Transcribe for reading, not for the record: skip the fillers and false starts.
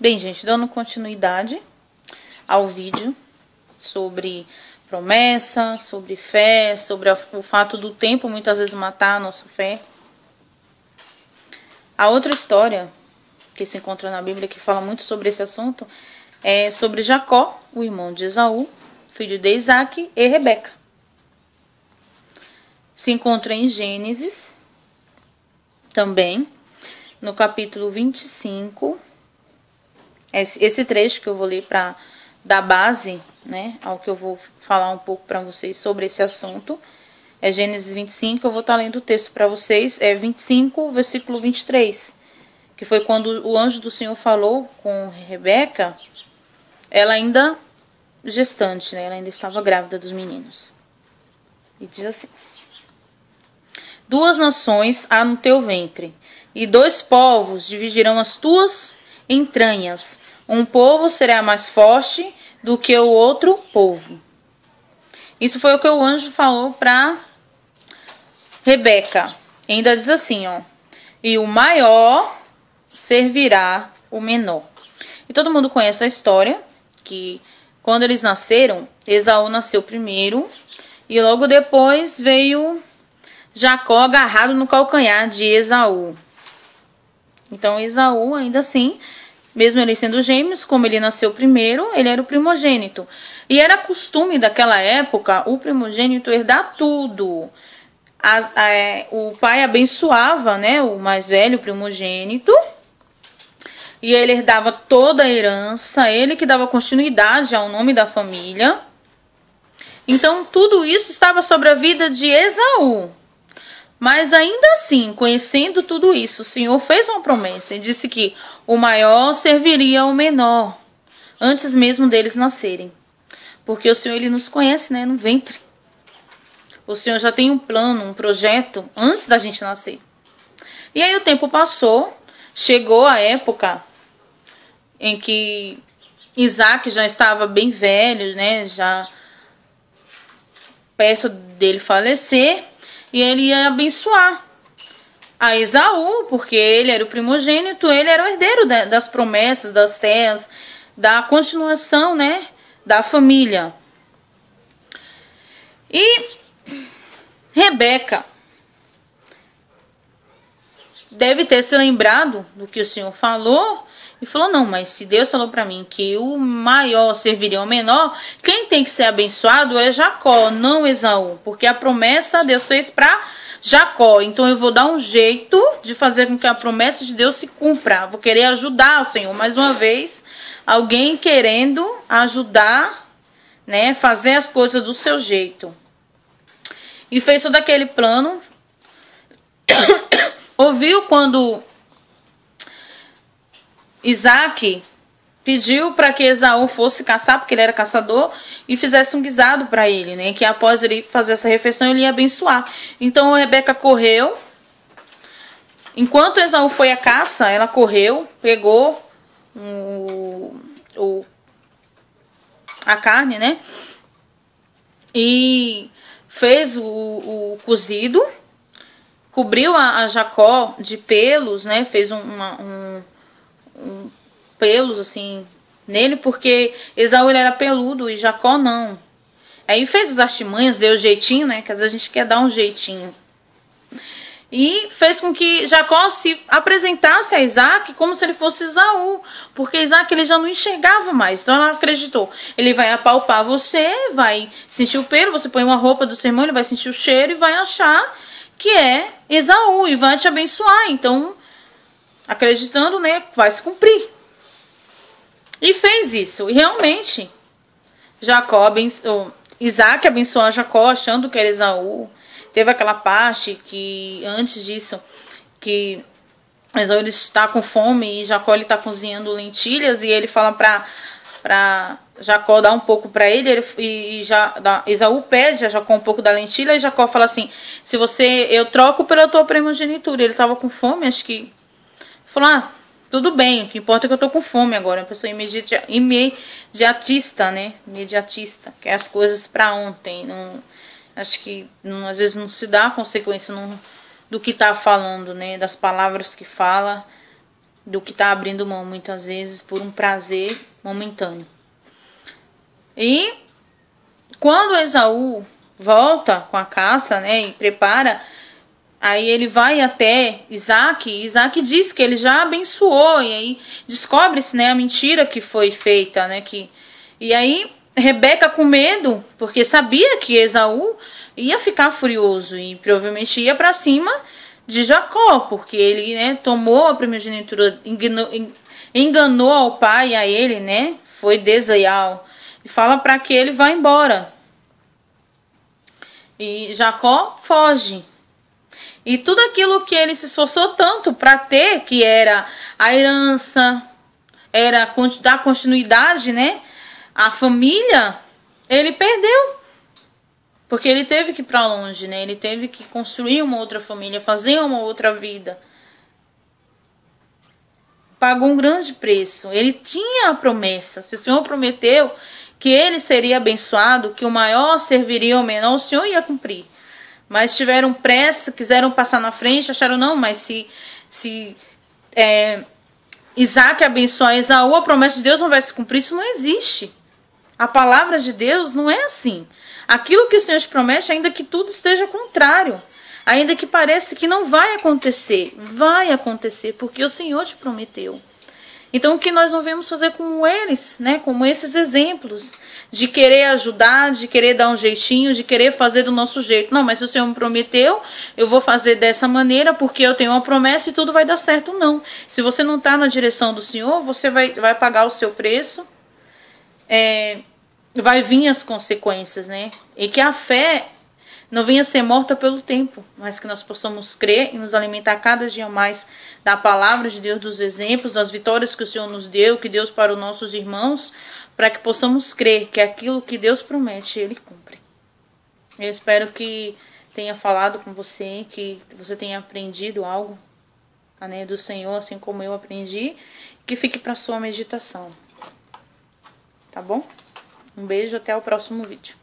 Bem, gente, dando continuidade ao vídeo sobre promessa, sobre fé, sobre o fato do tempo muitas vezes matar a nossa fé. A outra história que se encontra na Bíblia que fala muito sobre esse assunto é sobre Jacó, o irmão de Esaú, filho de Isaac, e Rebeca. Se encontra em Gênesis, também, no capítulo 25. Esse trecho que eu vou ler para dar base, né, ao que eu vou falar um pouco para vocês sobre esse assunto. É Gênesis 25, eu vou estar lendo o texto para vocês. É 25, versículo 23. Que foi quando o anjo do Senhor falou com Rebeca, ela ainda gestante, né? Ela ainda estava grávida dos meninos. E diz assim: duas nações há no teu ventre, e dois povos dividirão as tuas entranhas. Um povo será mais forte do que o outro povo. Isso foi o que o anjo falou para Rebeca. E ainda diz assim, ó: e o maior servirá o menor. E todo mundo conhece a história, que quando eles nasceram, Esaú nasceu primeiro, e logo depois veio Jacó agarrado no calcanhar de Esaú. Então Esaú, ainda assim, mesmo ele sendo gêmeos, como ele nasceu primeiro, ele era o primogênito. E era costume daquela época o primogênito herdar tudo. O pai abençoava, né, o mais velho, o primogênito, e ele herdava toda a herança, ele que dava continuidade ao nome da família. Então tudo isso estava sobre a vida de Esaú. Mas ainda assim, conhecendo tudo isso, o Senhor fez uma promessa e disse que o maior serviria ao menor, antes mesmo deles nascerem. Porque o Senhor, ele nos conhece, né, no ventre. O Senhor já tem um plano, um projeto, antes da gente nascer. E aí o tempo passou, chegou a época em que Isaac já estava bem velho, né, já perto dele falecer. E ele ia abençoar a Esaú, porque ele era o primogênito, ele era o herdeiro das promessas, das terras, da continuação, né, da família. E Rebeca deve ter se lembrado do que o Senhor falou e falou: não, mas se Deus falou para mim que o maior serviria ao menor, quem tem que ser abençoado é Jacó, não Esaú, porque a promessa Deus fez para Jacó. Então eu vou dar um jeito de fazer com que a promessa de Deus se cumpra. Vou querer ajudar o Senhor mais uma vez, alguém querendo ajudar, né, fazer as coisas do seu jeito. E fez todo aquele plano. Ouviu quando Isaac pediu para que Esaú fosse caçar, porque ele era caçador, e fizesse um guisado para ele, né? Que após ele fazer essa refeição, ele ia abençoar. Então Rebeca correu. Enquanto Esaú foi à caça, ela correu, pegou a carne, né? E fez o cozido, cobriu a Jacó de pelos, né? Fez pelos assim nele, porque Esaú ele era peludo e Jacó não. Aí fez as artimanhas, deu jeitinho, né? Que às vezes a gente quer dar um jeitinho. E fez com que Jacó se apresentasse a Isaac como se ele fosse Esaú, porque Isaac ele já não enxergava mais. Então ela acreditou: ele vai apalpar você, vai sentir o pelo, você põe uma roupa do seu irmão, ele vai sentir o cheiro e vai achar que é Esaú e vai te abençoar. Então, acreditando, né, vai se cumprir. E fez isso. E realmente, Isaac abençoou a Jacó achando que era Esaú. Teve aquela parte que, antes disso, que Esaú ele está com fome e Jacó ele está cozinhando lentilhas. E ele fala para Jacó dar um pouco para ele. Esaú pede a Jacó um pouco da lentilha. E Jacó fala assim: eu troco pela tua primogenitura. Ele estava com fome, acho que falou: tudo bem, o que importa é que eu tô com fome agora. Uma pessoa imediatista, né? Imediatista, quer as coisas para ontem. Não, acho que às vezes não se dá consequência do que tá falando, né? Das palavras que fala. do que está abrindo mão muitas vezes por um prazer momentâneo. E quando Esaú volta com a caça, né, e prepara, aí ele vai até Isaac, e Isaac diz que ele já abençoou, e aí descobre-se, né, a mentira que foi feita, né, e aí Rebeca, com medo, porque sabia que Esaú ia ficar furioso e provavelmente ia para cima de Jacó, porque ele, né, tomou a primogenitura, enganou ao pai e a ele, né, foi desleal, e fala para que ele vá embora. E Jacó foge. E tudo aquilo que ele se esforçou tanto para ter, que era a herança, era dar continuidade, né, à família, ele perdeu. Porque ele teve que ir para longe, né? Ele teve que construir uma outra família, fazer uma outra vida. Pagou um grande preço. Ele tinha a promessa. Se o Senhor prometeu que ele seria abençoado, que o maior serviria ao menor, o Senhor ia cumprir. Mas tiveram pressa, quiseram passar na frente, acharam, não, mas se Isaac abençoar Esaú, a promessa de Deus não vai se cumprir. Isso não existe. A palavra de Deus não é assim. Aquilo que o Senhor te promete, ainda que tudo esteja contrário, ainda que pareça que não vai acontecer, porque o Senhor te prometeu. Então, o que nós não devemos fazer como eles, né? Como esses exemplos, de querer ajudar, de querer dar um jeitinho, de querer fazer do nosso jeito. Não, mas se o Senhor me prometeu, eu vou fazer dessa maneira, porque eu tenho uma promessa e tudo vai dar certo. Não. Se você não está na direção do Senhor, você vai pagar o seu preço. Vai vir as consequências, né? E que a fé não venha a ser morta pelo tempo, mas que nós possamos crer e nos alimentar cada dia mais da palavra de Deus, dos exemplos, das vitórias que o Senhor nos deu, que Deus para os nossos irmãos, para que possamos crer que aquilo que Deus promete, Ele cumpre. Eu espero que tenha falado com você, que você tenha aprendido algo, né, do Senhor, assim como eu aprendi, que fique para sua meditação. Tá bom? Um beijo, até o próximo vídeo.